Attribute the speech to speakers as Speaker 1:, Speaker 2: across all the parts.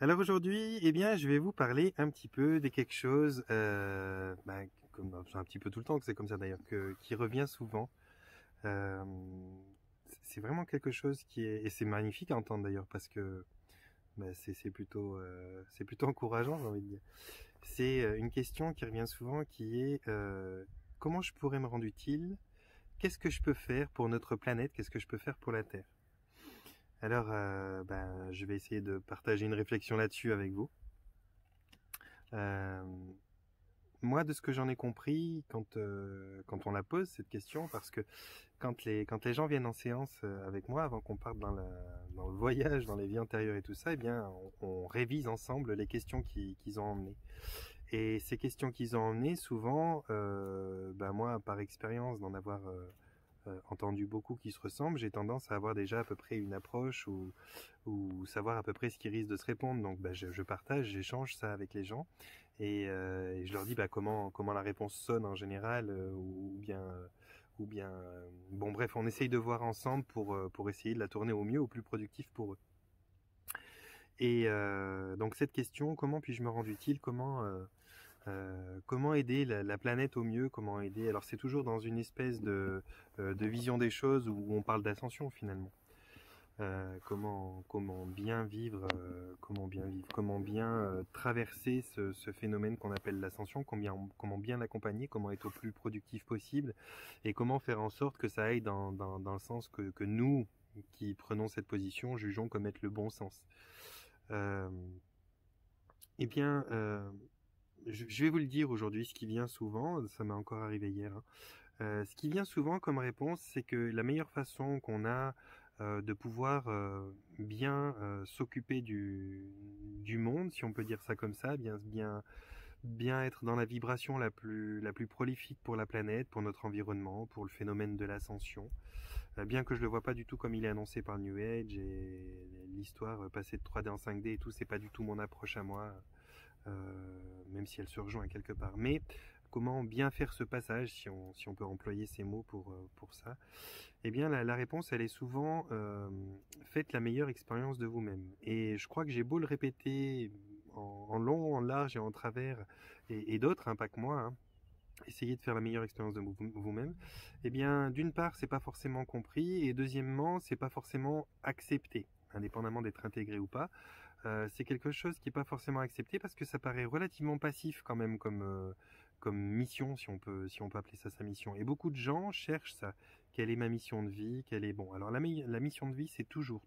Speaker 1: Alors aujourd'hui, eh bien, je vais vous parler un petit peu de quelque chose, comme un petit peu tout le temps que c'est comme ça d'ailleurs, qui revient souvent. Euh, c'est vraiment quelque chose qui est, et c'est magnifique à entendre d'ailleurs parce que c'est plutôt encourageant, j'ai envie de dire. C'est une question qui revient souvent, qui est comment je pourrais me rendre utile? Qu'est-ce que je peux faire pour notre planète? Qu'est-ce que je peux faire pour la Terre? Alors, je vais essayer de partager une réflexion là-dessus avec vous. Euh, Moi, de ce que j'en ai compris, quand on la pose cette question, parce que quand les gens viennent en séance avec moi, avant qu'on parte dans le voyage, dans les vies antérieures et tout ça, eh bien, on révise ensemble les questions qu'ils ont emmenées. Et ces questions qu'ils ont emmenées, souvent, moi, par expérience d'en avoir entendu beaucoup qui se ressemblent, j'ai tendance à avoir déjà à peu près une approche ou savoir à peu près ce qui risque de se répondre. Donc je partage, j'échange ça avec les gens et je leur dis comment la réponse sonne en général bon bref, on essaye de voir ensemble pour essayer de la tourner au mieux, au plus productif pour eux. Et donc cette question, comment puis-je me rendre utile, comment aider la planète au mieux, comment aider. Alors c'est toujours dans une espèce de vision des choses où on parle d'ascension finalement. Comment bien vivre, comment bien traverser ce phénomène qu'on appelle l'ascension, comment bien l'accompagner, comment être au plus productif possible, et comment faire en sorte que ça aille dans le sens que nous, qui prenons cette position, jugeons comme être le bon sens. Euh, eh bien, je vais vous le dire aujourd'hui, ce qui vient souvent, ça m'est encore arrivé hier, hein. Ce qui vient souvent comme réponse, c'est que la meilleure façon qu'on a de pouvoir bien s'occuper du monde, si on peut dire ça comme ça, bien être dans la vibration la plus prolifique pour la planète, pour notre environnement, pour le phénomène de l'ascension. Bien que je le vois pas du tout comme il est annoncé par le New Age et l'histoire passer de 3D en 5D et tout, c'est pas du tout mon approche à moi, même si elle se rejoint quelque part. Mais comment bien faire ce passage, si on peut employer ces mots pour ça? Eh bien, la réponse, elle est souvent faites la meilleure expérience de vous-même. Et je crois que j'ai beau le répéter en long, en large et en travers, et d'autres, hein, pas que moi, hein, essayez de faire la meilleure expérience de vous-même. Eh bien, d'une part, c'est pas forcément compris, et deuxièmement, c'est pas forcément accepté, indépendamment d'être intégré ou pas. C'est quelque chose qui est pas forcément accepté parce que ça paraît relativement passif quand même comme mission, si on peut appeler ça sa mission. Et beaucoup de gens cherchent ça. Quelle est ma mission de vie? Quelle est bon? Alors la mission de vie, c'est toujours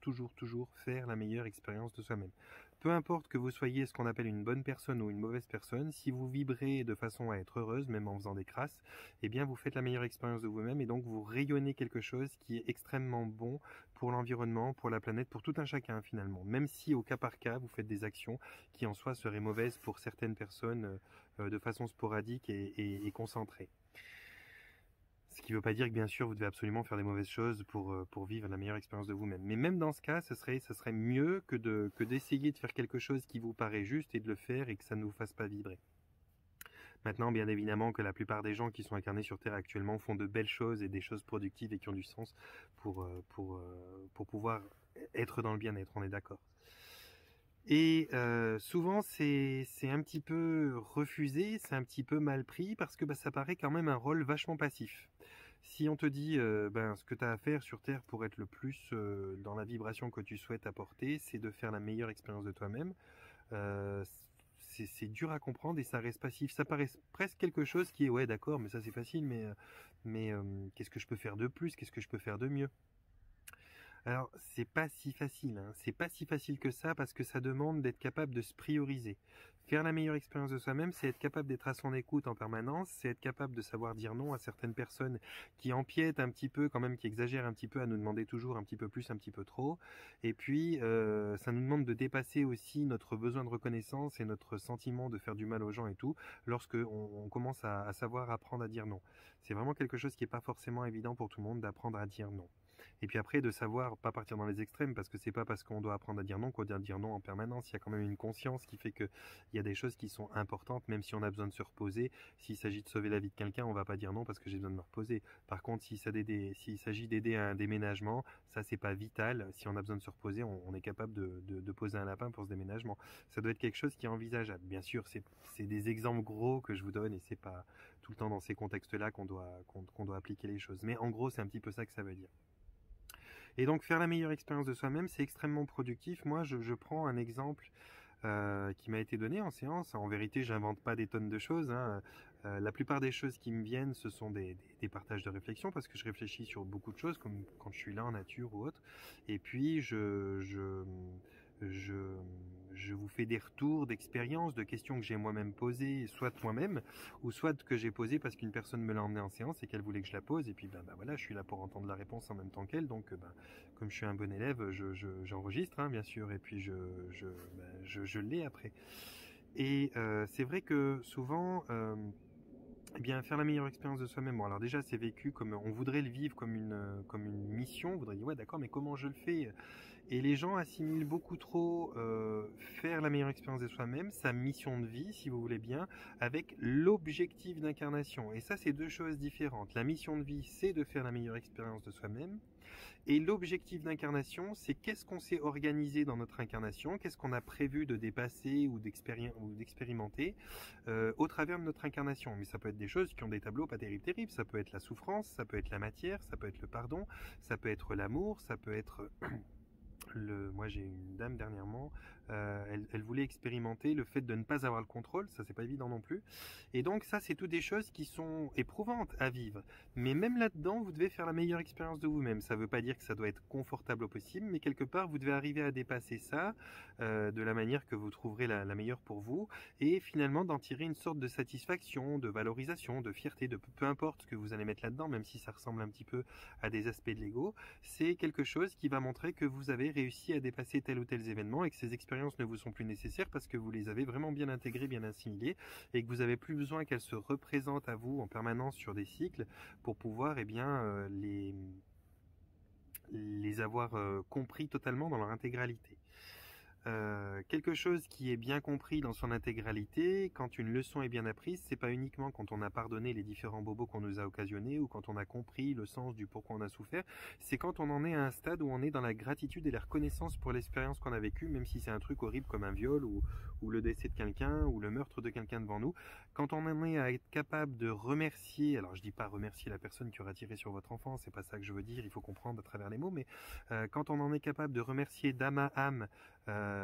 Speaker 1: faire la meilleure expérience de soi-même. Peu importe que vous soyez ce qu'on appelle une bonne personne ou une mauvaise personne, si vous vibrez de façon à être heureuse, même en faisant des crasses, eh bien vous faites la meilleure expérience de vous-même et donc vous rayonnez quelque chose qui est extrêmement bon pour l'environnement, pour la planète, pour tout un chacun finalement. Même si au cas par cas, vous faites des actions qui en soi seraient mauvaises pour certaines personnes de façon sporadique et concentrée. Ce qui ne veut pas dire que bien sûr vous devez absolument faire des mauvaises choses pour vivre la meilleure expérience de vous-même. Mais même dans ce cas, ce serait mieux que d'essayer de faire quelque chose qui vous paraît juste et de le faire et que ça ne vous fasse pas vibrer. Maintenant, bien évidemment que la plupart des gens qui sont incarnés sur Terre actuellement font de belles choses et des choses productives et qui ont du sens pour pouvoir être dans le bien-être, on est d'accord. Et souvent c'est un petit peu refusé, c'est un petit peu mal pris parce que ça paraît quand même un rôle vachement passif. Si on te dit ce que tu as à faire sur Terre pour être le plus dans la vibration que tu souhaites apporter, c'est de faire la meilleure expérience de toi-même, euh, c'est dur à comprendre et ça reste passif. Ça paraît presque quelque chose qui est ouais d'accord, mais ça c'est facile, mais qu'est-ce que je peux faire de plus? Qu'est-ce que je peux faire de mieux? Alors, c'est pas si facile, hein. C'est pas si facile que ça parce que ça demande d'être capable de se prioriser. Faire la meilleure expérience de soi-même, c'est être capable d'être à son écoute en permanence, c'est être capable de savoir dire non à certaines personnes qui empiètent un petit peu, quand même, qui exagèrent un petit peu à nous demander toujours un petit peu plus, un petit peu trop. Et puis, ça nous demande de dépasser aussi notre besoin de reconnaissance et notre sentiment de faire du mal aux gens et tout, lorsque on commence à savoir apprendre à dire non. C'est vraiment quelque chose qui est pas forcément évident pour tout le monde d'apprendre à dire non. Et puis après, de savoir pas partir dans les extrêmes, parce que c'est pas parce qu'on doit apprendre à dire non qu'on doit dire non en permanence. Il y a quand même une conscience qui fait que il y a des choses qui sont importantes, même si on a besoin de se reposer. S'il s'agit de sauver la vie de quelqu'un, on va pas dire non parce que j'ai besoin de me reposer. Par contre, s'il s'agit d'aider à un déménagement, ça c'est pas vital. Si on a besoin de se reposer, on est capable de poser un lapin pour ce déménagement. Ça doit être quelque chose qui est envisageable. Bien sûr, c'est des exemples gros que je vous donne et c'est pas tout le temps dans ces contextes-là qu'on doit appliquer les choses. Mais en gros, c'est un petit peu ça que ça veut dire. Et donc, faire la meilleure expérience de soi-même, c'est extrêmement productif. Moi, je prends un exemple qui m'a été donné en séance. En vérité, j'invente pas des tonnes de choses, hein. La plupart des choses qui me viennent, ce sont des partages de réflexion parce que je réfléchis sur beaucoup de choses, comme quand je suis là en nature ou autre. Et puis, je, je vous fais des retours d'expériences, de questions que j'ai moi-même posées, soit moi-même, ou soit que j'ai posées parce qu'une personne me l'a emmené en séance et qu'elle voulait que je la pose. Et puis, voilà, je suis là pour entendre la réponse en même temps qu'elle. Donc, comme je suis un bon élève, j'enregistre, hein, bien sûr, et puis je l'ai après. Et c'est vrai que souvent, eh bien, faire la meilleure expérience de soi-même. Bon, alors déjà, c'est vécu comme on voudrait le vivre comme une mission. On voudrait dire, ouais, d'accord, mais comment je le fais? Et les gens assimilent beaucoup trop faire la meilleure expérience de soi-même, sa mission de vie, si vous voulez bien, avec l'objectif d'incarnation. Et ça, c'est deux choses différentes. La mission de vie, c'est de faire la meilleure expérience de soi-même. Et l'objectif d'incarnation, c'est qu'est-ce qu'on s'est organisé dans notre incarnation, qu'est-ce qu'on a prévu de dépasser ou d'expérimenter au travers de notre incarnation. Mais ça peut être des choses qui ont des tableaux pas terribles. Ça peut être la souffrance, ça peut être la matière, ça peut être le pardon, ça peut être l'amour, ça peut être moi j'ai une dame dernièrement, elle voulait expérimenter le fait de ne pas avoir le contrôle, ça c'est pas évident non plus. Et donc ça c'est toutes des choses qui sont éprouvantes à vivre. Mais même là-dedans, vous devez faire la meilleure expérience de vous-même. Ça veut pas dire que ça doit être confortable au possible, mais quelque part vous devez arriver à dépasser ça de la manière que vous trouverez la meilleure pour vous, et finalement d'en tirer une sorte de satisfaction, de valorisation, de fierté, de peu importe ce que vous allez mettre là-dedans, même si ça ressemble un petit peu à des aspects de l'ego. C'est quelque chose qui va montrer que vous avez réussi à dépasser tel ou tel événement et que ces expériences ne vous sont plus nécessaires parce que vous les avez vraiment bien intégrées, bien assimilées, et que vous n'avez plus besoin qu'elles se représentent à vous en permanence sur des cycles pour pouvoir les avoir compris totalement dans leur intégralité. Quelque chose qui est bien compris dans son intégralité, quand une leçon est bien apprise, c'est pas uniquement quand on a pardonné les différents bobos qu'on nous a occasionnés ou quand on a compris le sens du pourquoi on a souffert, c'est quand on en est à un stade où on est dans la gratitude et la reconnaissance pour l'expérience qu'on a vécue, même si c'est un truc horrible comme un viol ou le décès de quelqu'un ou le meurtre de quelqu'un devant nous. Quand on en est à être capable de remercier, alors je dis pas remercier la personne qui aura tiré sur votre enfant, c'est pas ça que je veux dire, il faut comprendre à travers les mots, mais quand on en est capable de remercier d'âme à âme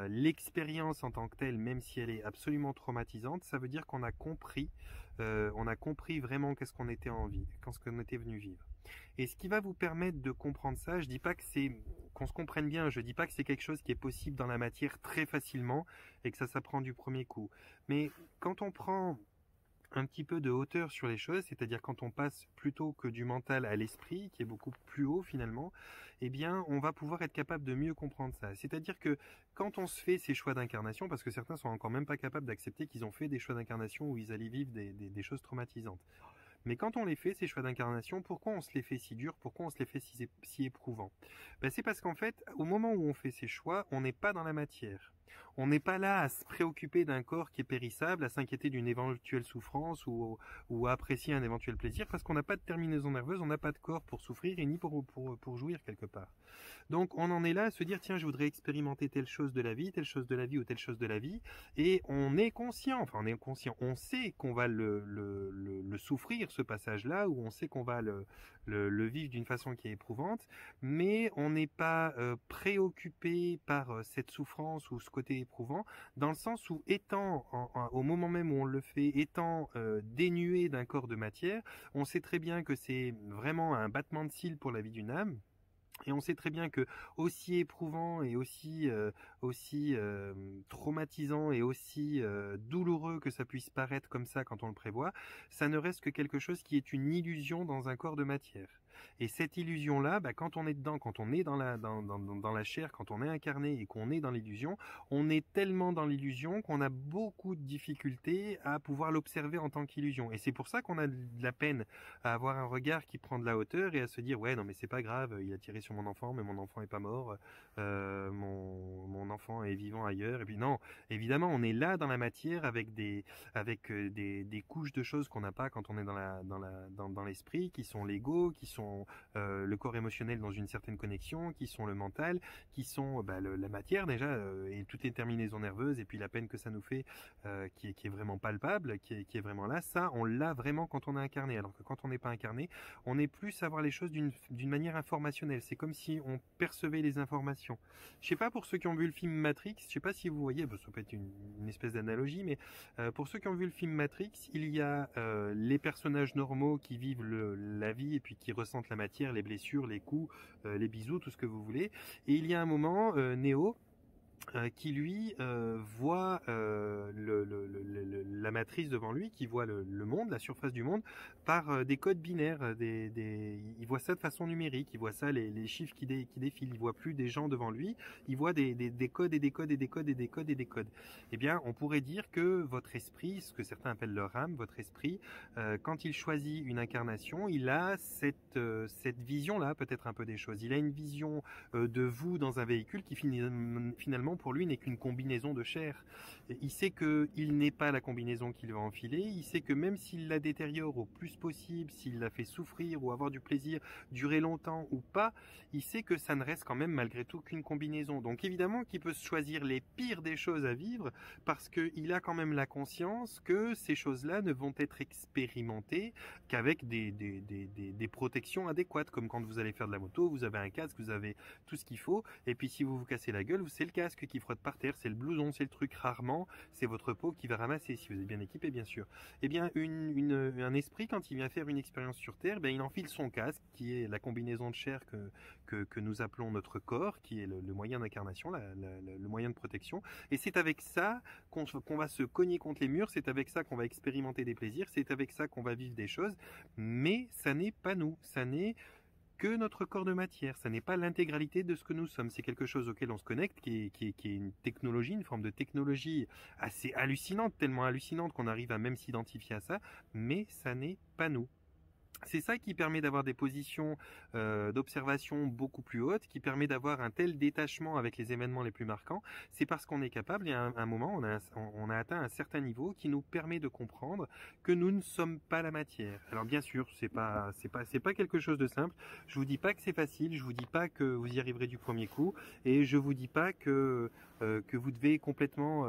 Speaker 1: l'expérience en tant que telle, même si elle est absolument traumatisante, ça veut dire qu'on a compris vraiment qu'est-ce qu'on était qu'est-ce qu'on était venu vivre. Et ce qui va vous permettre de comprendre ça, je dis pas que c'est qu'on se comprenne bien, je dis pas que c'est quelque chose qui est possible dans la matière très facilement et que ça s'apprend du premier coup. Mais quand on prend un petit peu de hauteur sur les choses, c'est-à-dire quand on passe plutôt que du mental à l'esprit, qui est beaucoup plus haut finalement, eh bien, on va pouvoir être capable de mieux comprendre ça. C'est-à-dire que quand on se fait ces choix d'incarnation, parce que certains sont encore même pas capables d'accepter qu'ils ont fait des choix d'incarnation où ils allaient vivre des choses traumatisantes. Mais quand on les fait, ces choix d'incarnation, pourquoi on se les fait si durs? Pourquoi on se les fait si éprouvants? C'est parce qu'en fait, au moment où on fait ces choix, on n'est pas dans la matière. On n'est pas là à se préoccuper d'un corps qui est périssable, à s'inquiéter d'une éventuelle souffrance ou à apprécier un éventuel plaisir, parce qu'on n'a pas de terminaison nerveuse, on n'a pas de corps pour souffrir et ni pour jouir quelque part. Donc on en est là à se dire, tiens, je voudrais expérimenter telle chose de la vie, telle chose de la vie ou telle chose de la vie, et on est conscient, on sait qu'on va le souffrir, ce passage-là, ou on sait qu'on va le vivre d'une façon qui est éprouvante, mais on n'est pas préoccupé par cette souffrance ou ce côté éprouvant, dans le sens où étant, au moment même où on le fait, étant dénué d'un corps de matière, on sait très bien que c'est vraiment un battement de cils pour la vie d'une âme. Et on sait très bien que aussi éprouvant et aussi aussi traumatisant et aussi douloureux que ça puisse paraître comme ça quand on le prévoit, ça ne reste que quelque chose qui est une illusion dans un corps de matière. Et cette illusion-là, quand on est dedans, quand on est dans la chair, quand on est incarné et qu'on est dans l'illusion, on est tellement dans l'illusion qu'on a beaucoup de difficultés à pouvoir l'observer en tant qu'illusion. Et c'est pour ça qu'on a de la peine à avoir un regard qui prend de la hauteur et à se dire ouais non mais c'est pas grave, il a tiré sur mon enfant, mais mon enfant est pas mort, mon enfant est vivant ailleurs. Et puis non, évidemment on est là dans la matière avec des couches de choses qu'on n'a pas quand on est dans l'esprit, qui sont l'ego, qui sont le corps émotionnel dans une certaine connexion, qui sont le mental, qui sont la matière déjà, et toutes les terminaisons nerveuses, et puis la peine que ça nous fait, qui est vraiment palpable, qui est vraiment là. Ça, on l'a vraiment quand on est incarné, alors que quand on n'est pas incarné, on est plus à voir les choses d'une manière informationnelle. C'est comme si on percevait les informations. Je sais pas, pour ceux qui ont vu le film Matrix, je sais pas si vous voyez, ça peut être une espèce d'analogie, mais pour ceux qui ont vu le film Matrix, il y a les personnages normaux qui vivent la vie et puis qui ressentent la matière, les blessures, les coups, les bisous, tout ce que vous voulez. Et il y a un moment, Neo, qui lui voit la matrice devant lui, qui voit le monde, la surface du monde, par des codes binaires. Il voit ça de façon numérique, il voit ça, les chiffres qui défilent, il voit plus des gens devant lui, il voit des codes et des codes et des codes et des codes et des codes. Eh bien, on pourrait dire que votre esprit, ce que certains appellent leur âme, votre esprit, quand il choisit une incarnation, il a cette vision-là, peut-être un peu des choses. Il a une vision de vous dans un véhicule qui finalement pour lui n'est qu'une combinaison de chair. Il sait qu'il n'est pas la combinaison qu'il va enfiler, il sait que même s'il la détériore au plus possible, s'il la fait souffrir ou avoir du plaisir, durer longtemps ou pas, il sait que ça ne reste quand même malgré tout qu'une combinaison. Donc évidemment qu'il peut choisir les pires des choses à vivre parce qu'il a quand même la conscience que ces choses-là ne vont être expérimentées qu'avec des protections adéquates, comme quand vous allez faire de la moto, vous avez un casque, vous avez tout ce qu'il faut, et puis si vous vous cassez la gueule, c'est le casque qui frotte par terre, c'est le blouson, c'est le truc, rarement c'est votre peau qui va ramasser, si vous êtes bien équipé bien sûr. Eh bien un esprit, quand il vient faire une expérience sur Terre, il enfile son casque, qui est la combinaison de chair que nous appelons notre corps, qui est le moyen d'incarnation, le moyen de protection, et c'est avec ça qu'on va se cogner contre les murs, c'est avec ça qu'on va expérimenter des plaisirs, c'est avec ça qu'on va vivre des choses, mais ça n'est pas nous, ça n'est que notre corps de matière, ça n'est pas l'intégralité de ce que nous sommes, c'est quelque chose auquel on se connecte, qui est une technologie, une forme de technologie assez hallucinante, tellement hallucinante qu'on arrive à même s'identifier à ça, mais ça n'est pas nous. C'est ça qui permet d'avoir des positions d'observation beaucoup plus hautes, qui permet d'avoir un tel détachement avec les événements les plus marquants. C'est parce qu'on est capable, et à un moment, on a atteint un certain niveau qui nous permet de comprendre que nous ne sommes pas la matière. Alors bien sûr, c'est pas quelque chose de simple. Je vous dis pas que c'est facile, je vous dis pas que vous y arriverez du premier coup, et je vous dis pas que vous devez complètement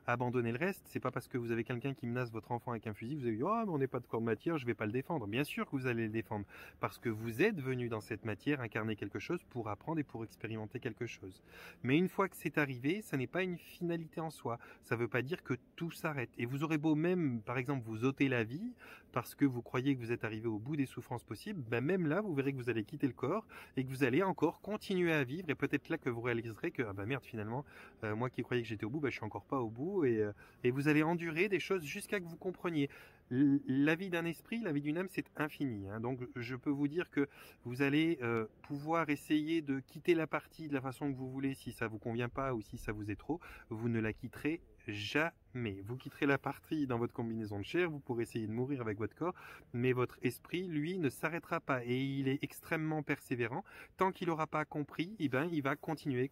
Speaker 1: abandonner le reste. C'est pas parce que vous avez quelqu'un qui menace votre enfant avec un fusil que vous allez dire oh mais on n'est pas de corps de matière, je vais pas le défendre. Bien sûr que vous allez le défendre parce que vous êtes venu dans cette matière incarner quelque chose pour apprendre et pour expérimenter quelque chose. Mais une fois que c'est arrivé, ça n'est pas une finalité en soi. Ça veut pas dire que tout s'arrête. Et vous aurez beau même, par exemple, vous ôter la vie parce que vous croyez que vous êtes arrivé au bout des souffrances possibles, même là, vous verrez que vous allez quitter le corps et que vous allez encore continuer à vivre, et peut-être là que vous réaliserez que ah bah merde, finalement moi qui croyais que j'étais au bout, je suis encore pas au bout, et vous allez endurer des choses jusqu'à que vous compreniez. La vie d'un esprit, la vie d'une âme, c'est infini, hein. Donc je peux vous dire que vous allez pouvoir essayer de quitter la partie de la façon que vous voulez, si ça vous convient pas ou si ça vous est trop, vous ne la quitterez jamais. Vous quitterez la partie dans votre combinaison de chair, vous pourrez essayer de mourir avec votre corps, mais votre esprit, lui, ne s'arrêtera pas, et il est extrêmement persévérant. Tant qu'il n'aura pas compris, il va continuer.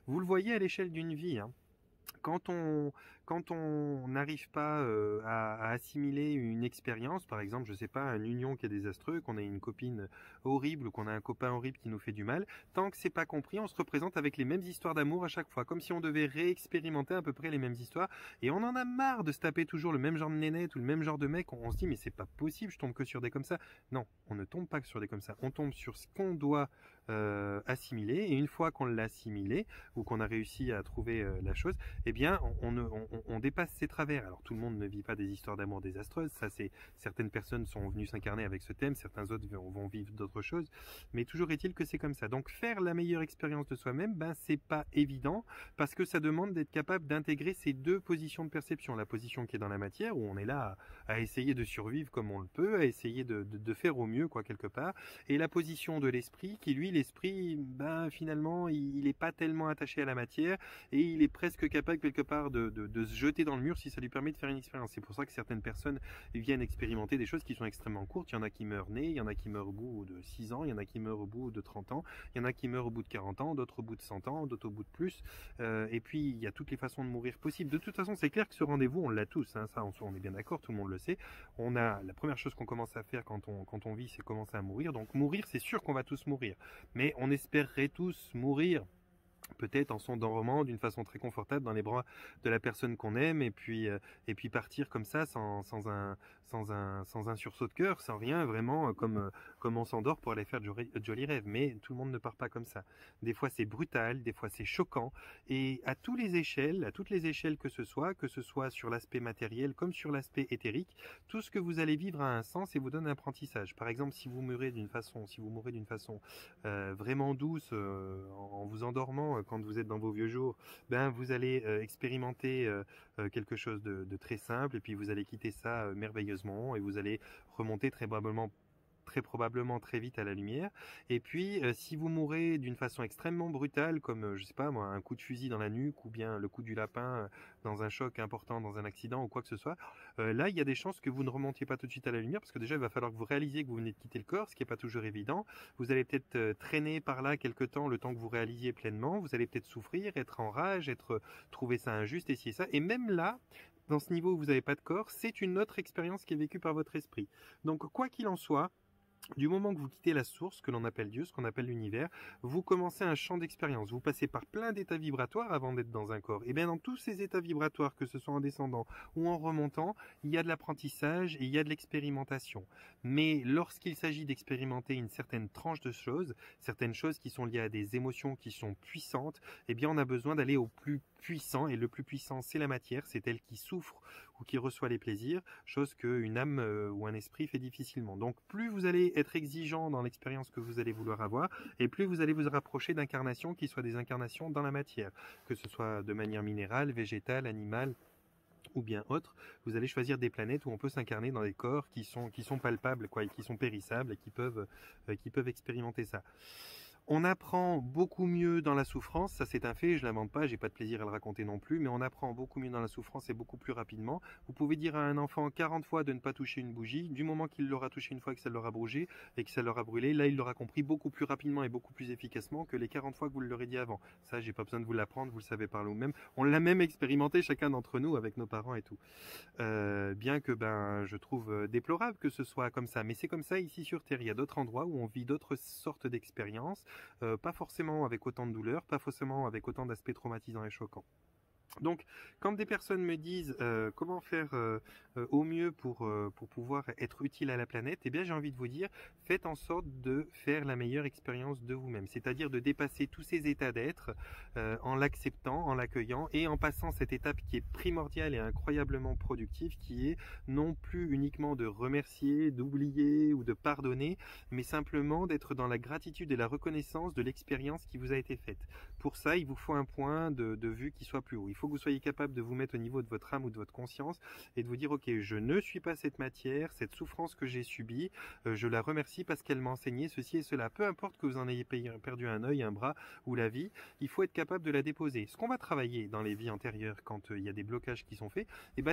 Speaker 1: Vous le voyez à l'échelle d'une vie, hein. Quand on n'arrive pas à assimiler une expérience, par exemple, je sais pas, une union qui est désastreuse, qu'on a une copine horrible ou qu'on a un copain horrible qui nous fait du mal, tant que c'est pas compris, on se représente avec les mêmes histoires d'amour à chaque fois, comme si on devait réexpérimenter à peu près les mêmes histoires, et on en a marre de se taper toujours le même genre de nénette ou le même genre de mec. On se dit mais c'est pas possible, je tombe que sur des comme ça. Non, on ne tombe pas que sur des comme ça, on tombe sur ce qu'on doit assimiler, et une fois qu'on l'a assimilé ou qu'on a réussi à trouver la chose, eh bien on dépasse ses travers. Alors tout le monde ne vit pas des histoires d'amour désastreuses, ça c'est certaines personnes sont venues s'incarner avec ce thème, certains autres vont vivre d'autres choses, mais toujours est-il que c'est comme ça. Donc faire la meilleure expérience de soi-même, c'est pas évident parce que ça demande d'être capable d'intégrer ces deux positions de perception, la position qui est dans la matière où on est là à essayer de survivre comme on le peut, à essayer de faire au mieux quoi quelque part, et la position de l'esprit qui lui, l'esprit, finalement il n'est pas tellement attaché à la matière et il est presque capable quelque part de se jeter dans le mur si ça lui permet de faire une expérience. C'est pour ça que certaines personnes viennent expérimenter des choses qui sont extrêmement courtes. Il y en a qui meurent nés, il y en a qui meurent au bout de 6 ans, il y en a qui meurent au bout de 30 ans, il y en a qui meurent au bout de 40 ans, d'autres au bout de 100 ans, d'autres au bout de plus. Et puis il y a toutes les façons de mourir possibles. De toute façon, c'est clair que ce rendez-vous, on l'a tous, hein, ça on est bien d'accord, tout le monde le sait. On a la première chose qu'on commence à faire quand on vit, c'est commencer à mourir. Donc mourir, c'est sûr qu'on va tous mourir. Mais on espérerait tous mourir peut-être en s'endormant d'une façon très confortable dans les bras de la personne qu'on aime et puis partir comme ça sans un sursaut de cœur, sans rien, vraiment comme on s'endort pour aller faire de jolis rêves. Mais tout le monde ne part pas comme ça. Des fois c'est brutal, des fois c'est choquant, et à toutes les échelles que ce soit sur l'aspect matériel comme sur l'aspect éthérique, tout ce que vous allez vivre a un sens et vous donne un apprentissage. Par exemple, si vous mourrez d'une façon vraiment douce en vous endormant quand vous êtes dans vos vieux jours, vous allez expérimenter quelque chose de très simple, et puis vous allez quitter ça merveilleusement, et vous allez remonter très probablement très vite à la lumière. Et puis si vous mourrez d'une façon extrêmement brutale, comme je sais pas moi, un coup de fusil dans la nuque, ou bien le coup du lapin dans un choc important, dans un accident ou quoi que ce soit, là il y a des chances que vous ne remontiez pas tout de suite à la lumière, parce que déjà il va falloir que vous réalisiez que vous venez de quitter le corps, ce qui n'est pas toujours évident. Vous allez peut-être traîner par là quelque temps, le temps que vous réalisiez pleinement. Vous allez peut-être souffrir, être en rage, trouver ça injuste, et ça. Et même là, dans ce niveau où vous n'avez pas de corps, c'est une autre expérience qui est vécue par votre esprit. Donc quoi qu'il en soit, du moment que vous quittez la source, que l'on appelle Dieu, ce qu'on appelle l'univers, vous commencez un champ d'expérience. Vous passez par plein d'états vibratoires avant d'être dans un corps. Et bien dans tous ces états vibratoires, que ce soit en descendant ou en remontant, il y a de l'apprentissage et il y a de l'expérimentation. Mais lorsqu'il s'agit d'expérimenter une certaine tranche de choses, certaines choses qui sont liées à des émotions qui sont puissantes, eh bien on a besoin d'aller au plus puissant, et le plus puissant c'est la matière, c'est elle qui souffre ou qui reçoit les plaisirs, chose qu'une âme ou un esprit fait difficilement. Donc plus vous allez être exigeant dans l'expérience que vous allez vouloir avoir, et plus vous allez vous rapprocher d'incarnations qui soient des incarnations dans la matière, que ce soit de manière minérale, végétale, animale ou bien autre. Vous allez choisir des planètes où on peut s'incarner dans des corps qui sont palpables, et qui sont périssables, et qui peuvent expérimenter ça. On apprend beaucoup mieux dans la souffrance, ça c'est un fait, je ne l'invente pas, j'ai pas de plaisir à le raconter non plus, mais on apprend beaucoup mieux dans la souffrance et beaucoup plus rapidement. Vous pouvez dire à un enfant 40 fois de ne pas toucher une bougie, du moment qu'il l'aura touché une fois, que ça l'aura bougé et que ça l'aura brûlé, là il l'aura compris beaucoup plus rapidement et beaucoup plus efficacement que les 40 fois que vous l'aurez dit avant. Ça, j'ai pas besoin de vous l'apprendre, vous le savez par vous-même. On l'a même expérimenté chacun d'entre nous avec nos parents et tout. Bien que je trouve déplorable que ce soit comme ça, mais c'est comme ça ici sur Terre. Il y a d'autres endroits où on vit d'autres sortes d'expériences. Pas forcément avec autant de douleur, pas forcément avec autant d'aspects traumatisants et choquants. Donc, quand des personnes me disent comment faire au mieux pour pouvoir être utile à la planète, eh bien j'ai envie de vous dire, faites en sorte de faire la meilleure expérience de vous-même, c'est-à-dire de dépasser tous ces états d'être en l'acceptant, en l'accueillant et en passant cette étape qui est primordiale et incroyablement productive, qui est non plus uniquement de remercier, d'oublier ou de pardonner, mais simplement d'être dans la gratitude et la reconnaissance de l'expérience qui vous a été faite. Pour ça, il vous faut un point de vue qui soit plus haut. Il faut que vous soyez capable de vous mettre au niveau de votre âme ou de votre conscience et de vous dire, ok, je ne suis pas cette matière, cette souffrance que j'ai subie, je la remercie parce qu'elle m'a enseigné ceci et cela. Peu importe que vous en ayez perdu un œil, un bras ou la vie, il faut être capable de la déposer. Ce qu'on va travailler dans les vies antérieures quand il y a des blocages qui sont faits,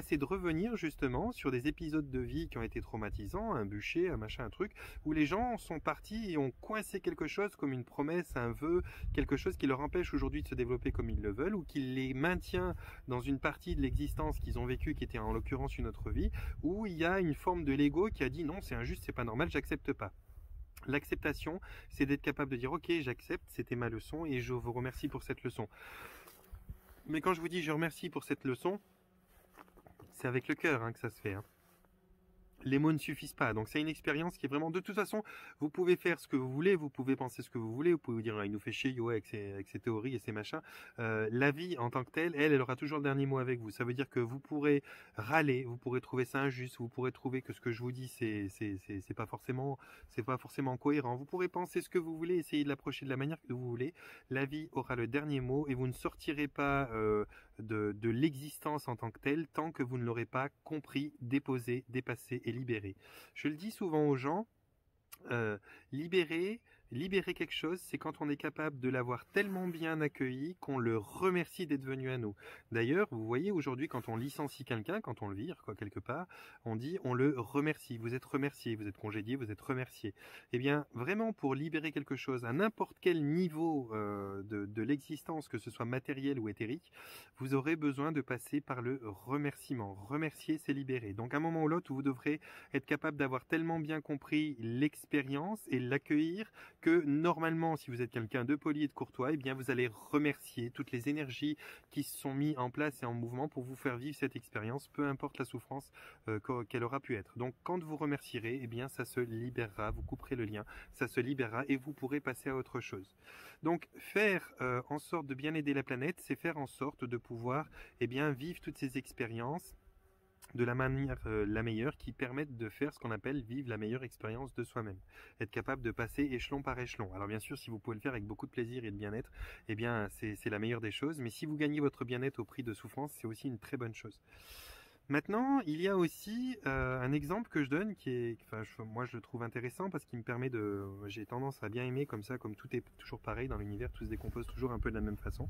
Speaker 1: c'est de revenir justement sur des épisodes de vie qui ont été traumatisants, un bûcher, un machin, un truc, où les gens sont partis et ont coincé quelque chose comme une promesse, un vœu, quelque chose qui leur empêche aujourd'hui de se développer comme ils le veulent, ou qui les maintient dans une partie de l'existence qu'ils ont vécue, qui était en l'occurrence une autre vie, où il y a une forme de l'ego qui a dit non, c'est injuste, c'est pas normal, j'accepte pas. L'acceptation, c'est d'être capable de dire ok, j'accepte, c'était ma leçon et je vous remercie pour cette leçon. Mais quand je vous dis je remercie pour cette leçon, c'est avec le cœur que ça se fait. les mots ne suffisent pas. Donc c'est une expérience qui est vraiment, de toute façon, vous pouvez faire ce que vous voulez, vous pouvez penser ce que vous voulez, vous pouvez vous dire, ah, il nous fait chier, ouais, avec ses théories et ses machins. La vie en tant que telle, elle aura toujours le dernier mot avec vous. Ça veut dire que vous pourrez râler, vous pourrez trouver ça injuste, vous pourrez trouver que ce que je vous dis, c'est pas forcément cohérent. Vous pourrez penser ce que vous voulez, essayer de l'approcher de la manière que vous voulez. La vie aura le dernier mot et vous ne sortirez pas de l'existence en tant que telle tant que vous ne l'aurez pas compris, déposé, dépassé et libéré. Je le dis souvent aux gens, libérer quelque chose, c'est quand on est capable de l'avoir tellement bien accueilli qu'on le remercie d'être venu à nous. D'ailleurs, vous voyez aujourd'hui quand on licencie quelqu'un, quand on le vire quelque part, on dit on le remercie, vous êtes remercié, vous êtes congédié, vous êtes remercié. Eh bien, vraiment pour libérer quelque chose à n'importe quel niveau de l'existence, que ce soit matériel ou éthérique, vous aurez besoin de passer par le remerciement. Remercier, c'est libérer. Donc à un moment ou l'autre, vous devrez être capable d'avoir tellement bien compris l'expérience et l'accueillir que normalement, si vous êtes quelqu'un de poli et de courtois, eh bien vous allez remercier toutes les énergies qui se sont mises en place et en mouvement pour vous faire vivre cette expérience, peu importe la souffrance qu'elle aura pu être. Donc quand vous remercierez, eh bien ça se libérera, vous couperez le lien, ça se libérera et vous pourrez passer à autre chose. Donc faire en sorte de bien aider la planète, c'est faire en sorte de pouvoir vivre toutes ces expériences de la manière la meilleure qui permettent de faire ce qu'on appelle vivre la meilleure expérience de soi-même. Être capable de passer échelon par échelon. Alors bien sûr, si vous pouvez le faire avec beaucoup de plaisir et de bien-être, eh bien c'est la meilleure des choses. Mais si vous gagnez votre bien-être au prix de souffrance, c'est aussi une très bonne chose. Maintenant, il y a aussi un exemple que je donne qui est, moi je le trouve intéressant parce qu'il me permet de, j'ai tendance à bien aimer comme ça, comme tout est toujours pareil dans l'univers, tout se décompose toujours un peu de la même façon.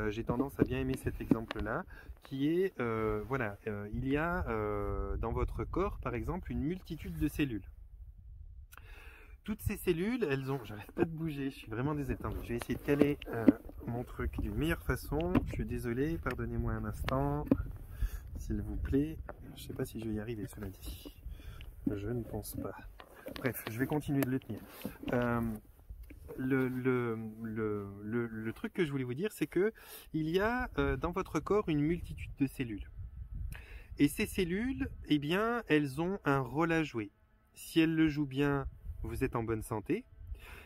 Speaker 1: J'ai tendance à bien aimer cet exemple-là, qui est, il y a dans votre corps, par exemple, une multitude de cellules. Toutes ces cellules, elles ont, j'arrête pas de bouger, je suis vraiment désolé. Je vais essayer de caler mon truc d'une meilleure façon. Je suis désolé, pardonnez-moi un instant. S'il vous plaît, je ne sais pas si je vais y arriver, cela dit. Je ne pense pas. Bref, je vais continuer de le tenir. Le truc que je voulais vous dire, c'est que il y a dans votre corps une multitude de cellules. Et ces cellules, eh bien, elles ont un rôle à jouer. Si elles le jouent bien, vous êtes en bonne santé.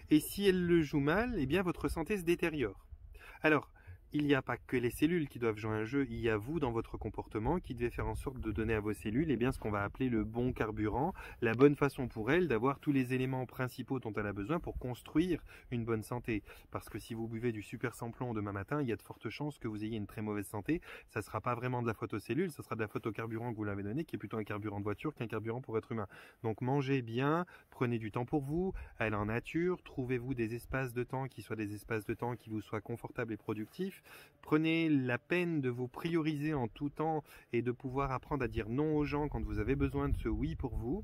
Speaker 1: Et si elles le jouent mal, eh bien, votre santé se détériore. Alors, il n'y a pas que les cellules qui doivent jouer un jeu, il y a vous dans votre comportement qui devez faire en sorte de donner à vos cellules ce qu'on va appeler le bon carburant, la bonne façon pour elles d'avoir tous les éléments principaux dont elle a besoin pour construire une bonne santé. Parce que si vous buvez du super sans-plomb demain matin, il y a de fortes chances que vous ayez une très mauvaise santé. Ça ne sera pas vraiment de la faute aux cellules, ça sera de la faute au carburant que vous l'avez donné, qui est plutôt un carburant de voiture qu'un carburant pour être humain. Donc mangez bien, prenez du temps pour vous, allez en nature, trouvez-vous des espaces de temps qui soient des espaces de temps qui vous soient confortables et productifs. Prenez la peine de vous prioriser en tout temps et de pouvoir apprendre à dire non aux gens quand vous avez besoin de ce oui pour vous,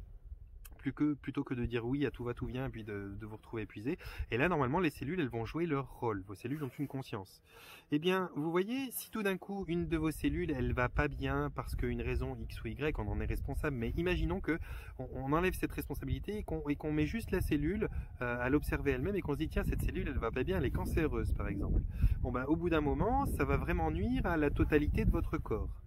Speaker 1: plutôt que de dire oui à tout va tout vient et puis de vous retrouver épuisé. Et là normalement les cellules elles vont jouer leur rôle, vos cellules ont une conscience. Eh bien vous voyez, si tout d'un coup une de vos cellules elle va pas bien parce qu'une raison X ou Y, on en est responsable, mais imaginons que on enlève cette responsabilité et qu'on met juste la cellule à l'observer elle-même et qu'on se dit tiens cette cellule elle va pas bien, elle est cancéreuse par exemple. Bon ben au bout d'un moment ça va vraiment nuire à la totalité de votre corps.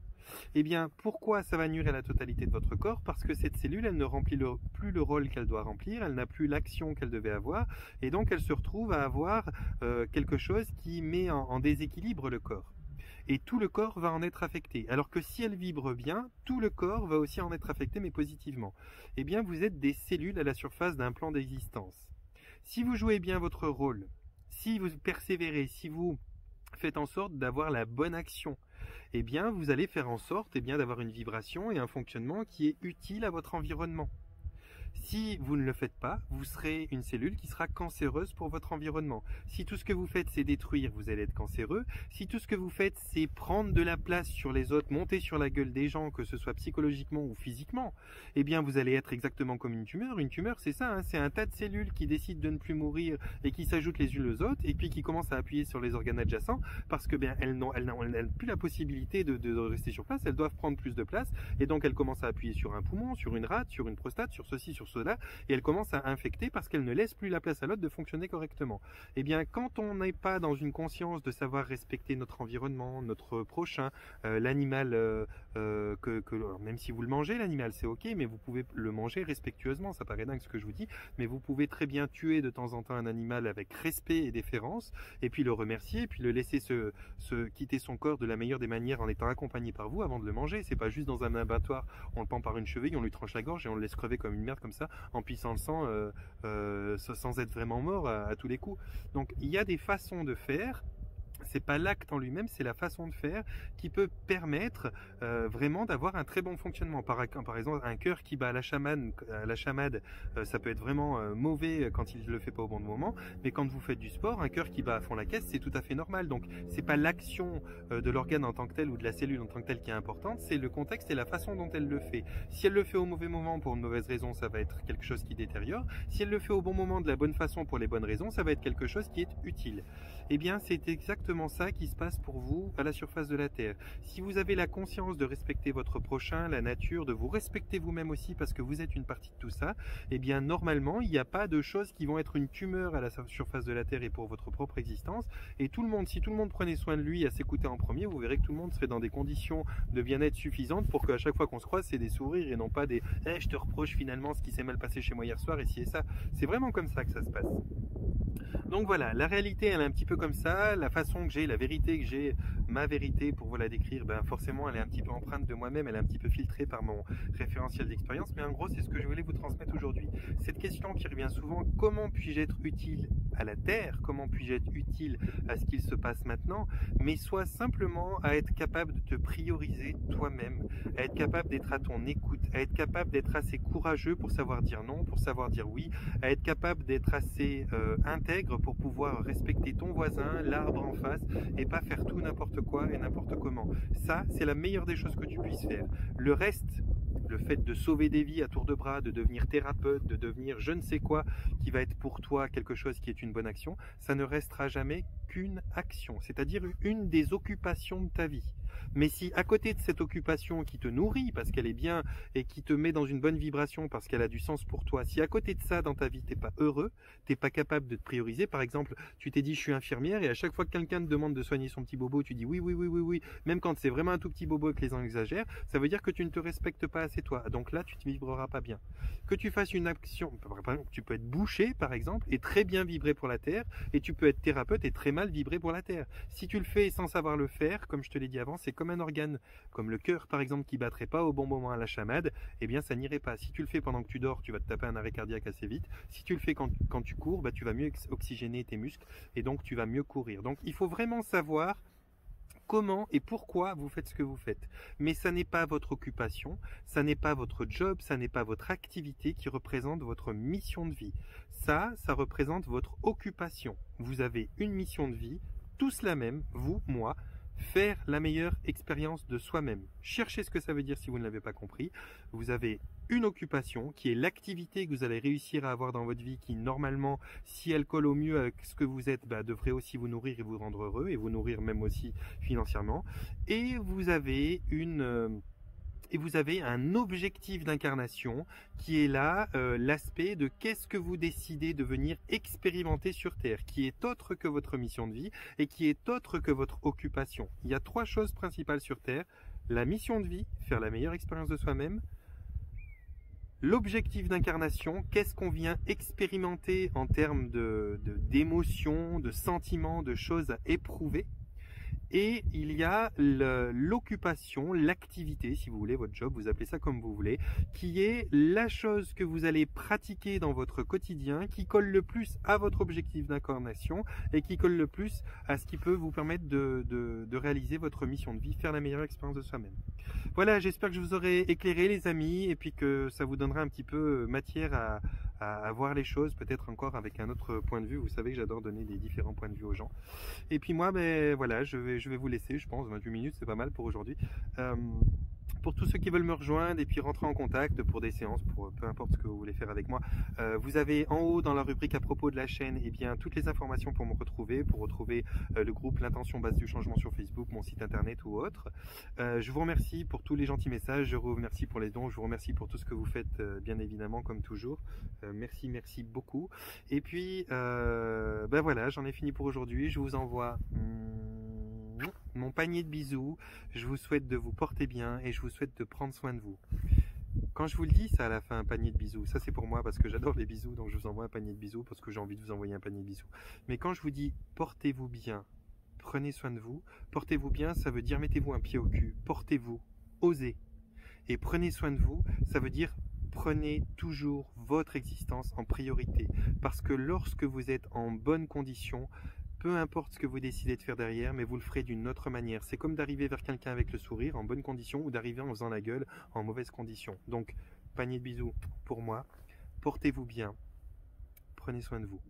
Speaker 1: Eh bien, pourquoi ça va nuire à la totalité de votre corps? Parce que cette cellule, elle ne remplit plus le rôle qu'elle doit remplir, elle n'a plus l'action qu'elle devait avoir, et donc elle se retrouve à avoir quelque chose qui met en déséquilibre le corps. Et tout le corps va en être affecté. Alors que si elle vibre bien, tout le corps va aussi en être affecté, mais positivement. Eh bien, vous êtes des cellules à la surface d'un plan d'existence. Si vous jouez bien votre rôle, si vous persévérez, si vous faites en sorte d'avoir la bonne action, eh bien, vous allez faire en sorte d'avoir une vibration et un fonctionnement qui est utile à votre environnement. Si vous ne le faites pas, vous serez une cellule qui sera cancéreuse pour votre environnement. Si tout ce que vous faites, c'est détruire, vous allez être cancéreux. Si tout ce que vous faites, c'est prendre de la place sur les autres, monter sur la gueule des gens, que ce soit psychologiquement ou physiquement, eh bien, vous allez être exactement comme une tumeur. Une tumeur, c'est ça, hein, c'est un tas de cellules qui décident de ne plus mourir et qui s'ajoutent les unes aux autres et puis qui commencent à appuyer sur les organes adjacents parce que elles n'ont plus la possibilité de rester sur place, elles doivent prendre plus de place et donc elles commencent à appuyer sur un poumon, sur une rate, sur une prostate, sur ceci, sur ressources-là, et elle commence à infecter parce qu'elle ne laisse plus la place à l'autre de fonctionner correctement. Eh bien, quand on n'est pas dans une conscience de savoir respecter notre environnement, notre prochain, l'animal, alors même si vous le mangez, l'animal, c'est ok, mais vous pouvez le manger respectueusement. Ça paraît dingue ce que je vous dis, mais vous pouvez très bien tuer de temps en temps un animal avec respect et déférence, et puis le remercier, et puis le laisser quitter son corps de la meilleure des manières en étant accompagné par vous avant de le manger. C'est pas juste dans un abattoir, on le pend par une cheville, on lui tranche la gorge et on le laisse crever comme une merde comme ça, en pissant le sang, sans être vraiment mort à tous les coups. Donc il y a des façons de faire. C'est pas l'acte en lui-même, c'est la façon de faire qui peut permettre vraiment d'avoir un très bon fonctionnement. Par exemple, un cœur qui bat à la chamade, ça peut être vraiment mauvais quand il le fait pas au bon moment. Mais quand vous faites du sport, un cœur qui bat à fond la caisse, c'est tout à fait normal. Donc, c'est pas l'action de l'organe en tant que tel ou de la cellule en tant que telle qui est importante, c'est le contexte et la façon dont elle le fait. Si elle le fait au mauvais moment pour une mauvaise raison, ça va être quelque chose qui détériore. Si elle le fait au bon moment, de la bonne façon, pour les bonnes raisons, ça va être quelque chose qui est utile. Eh bien, c'est exactement ça qui se passe pour vous à la surface de la Terre. Si vous avez la conscience de respecter votre prochain, la nature, de vous respecter vous-même aussi parce que vous êtes une partie de tout ça, eh bien, normalement, il n'y a pas de choses qui vont être une tumeur à la surface de la Terre et pour votre propre existence. Et tout le monde, si tout le monde prenait soin de lui à s'écouter en premier, vous verrez que tout le monde serait dans des conditions de bien-être suffisantes pour qu'à chaque fois qu'on se croise, c'est des sourires et non pas des « je te reproche finalement ce qui s'est mal passé chez moi hier soir et ci et ça ». C'est vraiment comme ça que ça se passe. Donc voilà, la réalité elle est un petit peu comme ça, la façon que j'ai, la vérité que j'ai, ma vérité pour vous la décrire, ben forcément elle est un petit peu empreinte de moi-même, elle est un petit peu filtrée par mon référentiel d'expérience, mais en gros c'est ce que je voulais vous transmettre aujourd'hui. Cette question qui revient souvent, comment puis-je être utile à la Terre, comment puis-je être utile à ce qu'il se passe maintenant, mais soit simplement à être capable de te prioriser toi-même, à être capable d'être à ton écoute, à être capable d'être assez courageux pour savoir dire non, pour savoir dire oui, à être capable d'être assez intègre pour pouvoir respecter ton voisin, l'arbre en face, et pas faire tout n'importe quoi et n'importe comment. Ça, c'est la meilleure des choses que tu puisses faire. Le reste, le fait de sauver des vies à tour de bras, de devenir thérapeute, de devenir je ne sais quoi, qui va être pour toi quelque chose qui est une bonne action, ça ne restera jamais qu'une action, c'est-à-dire une des occupations de ta vie. Mais si à côté de cette occupation qui te nourrit parce qu'elle est bien et qui te met dans une bonne vibration parce qu'elle a du sens pour toi, si à côté de ça dans ta vie t'es pas heureux, t'es pas capable de te prioriser, par exemple tu t'es dit je suis infirmière et à chaque fois que quelqu'un te demande de soigner son petit bobo tu dis oui oui oui oui oui, même quand c'est vraiment un tout petit bobo et que les gens exagèrent, ça veut dire que tu ne te respectes pas assez toi, donc là tu ne vibreras pas bien. Que tu fasses une action, par exemple tu peux être boucher par exemple et très bien vibrer pour la terre, et tu peux être thérapeute et très mal vibrer pour la terre. Si tu le fais sans savoir le faire, comme je te l'ai dit avant, c'est comme un organe, comme le cœur par exemple qui battrait pas au bon moment à la chamade, eh bien ça n'irait pas. Si tu le fais pendant que tu dors, tu vas te taper un arrêt cardiaque assez vite. Si tu le fais quand tu cours, bah, tu vas mieux oxygéner tes muscles et donc tu vas mieux courir. Donc il faut vraiment savoir comment et pourquoi vous faites ce que vous faites. Mais ça n'est pas votre occupation, ça n'est pas votre job, ça n'est pas votre activité qui représente votre mission de vie. Ça représente votre occupation. Vous avez une mission de vie, tous la même, vous, moi, faire la meilleure expérience de soi-même. Cherchez ce que ça veut dire si vous ne l'avez pas compris. Vous avez une occupation qui est l'activité que vous allez réussir à avoir dans votre vie qui normalement, si elle colle au mieux avec ce que vous êtes, bah, devrait aussi vous nourrir et vous rendre heureux et vous nourrir même aussi financièrement. Et vous avez un objectif d'incarnation qui est là, l'aspect de qu'est-ce que vous décidez de venir expérimenter sur Terre, qui est autre que votre mission de vie et qui est autre que votre occupation. Il y a 3 choses principales sur Terre: la mission de vie, faire la meilleure expérience de soi-même; l'objectif d'incarnation, qu'est-ce qu'on vient expérimenter en termes d'émotions, de sentiments, de choses à éprouver; et il y a l'occupation, l'activité, si vous voulez, votre job, vous appelez ça comme vous voulez, qui est la chose que vous allez pratiquer dans votre quotidien, qui colle le plus à votre objectif d'incarnation et qui colle le plus à ce qui peut vous permettre de réaliser votre mission de vie, faire la meilleure expérience de soi-même. Voilà, j'espère que je vous aurai éclairé les amis et puis que ça vous donnera un petit peu matière à voir les choses, peut-être encore avec un autre point de vue. Vous savez que j'adore donner des différents points de vue aux gens. Et puis moi, ben voilà, je vais vous laisser, je pense, 28 minutes, c'est pas mal pour aujourd'hui. Pour tous ceux qui veulent me rejoindre et puis rentrer en contact pour des séances, pour peu importe ce que vous voulez faire avec moi, vous avez en haut dans la rubrique à propos de la chaîne eh bien, toutes les informations pour me retrouver, pour retrouver le groupe L'Intention Base du Changement sur Facebook, mon site internet ou autre. Je vous remercie pour tous les gentils messages, je vous remercie pour les dons, je vous remercie pour tout ce que vous faites bien évidemment comme toujours. Merci beaucoup. Et puis ben voilà, j'en ai fini pour aujourd'hui, je vous envoie mon panier de bisous, je vous souhaite de vous porter bien et je vous souhaite de prendre soin de vous. Quand je vous le dis ça à la fin, un panier de bisous, ça c'est pour moi parce que j'adore les bisous, donc je vous envoie un panier de bisous parce que j'ai envie de vous envoyer un panier de bisous. Mais quand je vous dis portez-vous bien, prenez soin de vous, portez-vous bien, ça veut dire mettez-vous un pied au cul, portez-vous, osez. Et prenez soin de vous, ça veut dire prenez toujours votre existence en priorité. Parce que lorsque vous êtes en bonne condition, peu importe ce que vous décidez de faire derrière, mais vous le ferez d'une autre manière. C'est comme d'arriver vers quelqu'un avec le sourire en bonne condition ou d'arriver en faisant la gueule en mauvaise condition. Donc, panier de bisous pour moi. Portez-vous bien. Prenez soin de vous.